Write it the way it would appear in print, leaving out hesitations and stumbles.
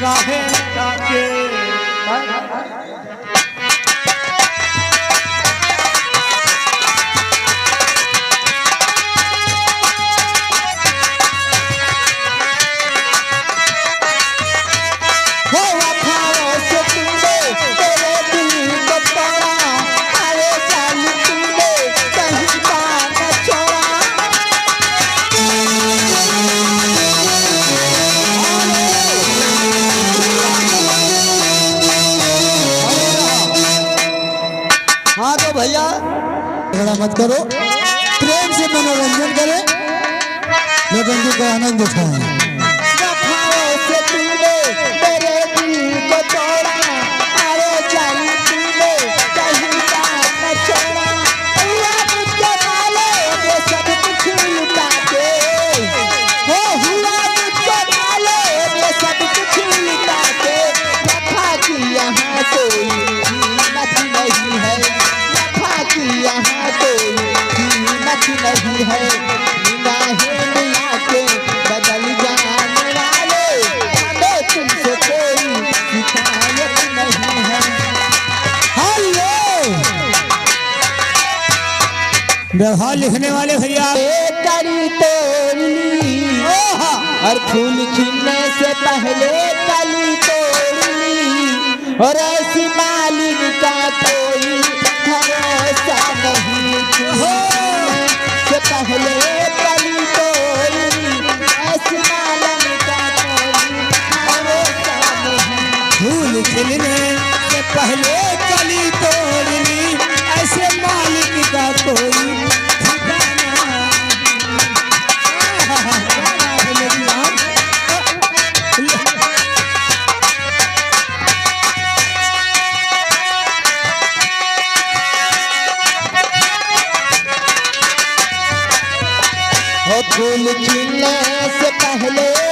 निगाहें ताके भैया झगड़ा मत करो, प्रेम से मनोरंजन करें, लगन जी का आनंद उठाएं। नहीं है निगाहें मिला के बदल जाने वाले, हमें तुमसे कोई शिकायत नहीं है। हेलो व्यवहार लिखने वाले भैया कड़ी तोड़ ली और फूल खिलने से पहले कली तोड़ ली, और ऐसी मालिक का कोई भरोसा नहीं, से पहले कली तोड़ी ऐसी मालन का कोई भरोसा नहीं। फूल खिलने से पहले कली तोड़नी, ऐसे मालिक का कोई ठिकाना। फूल खिलने से पहले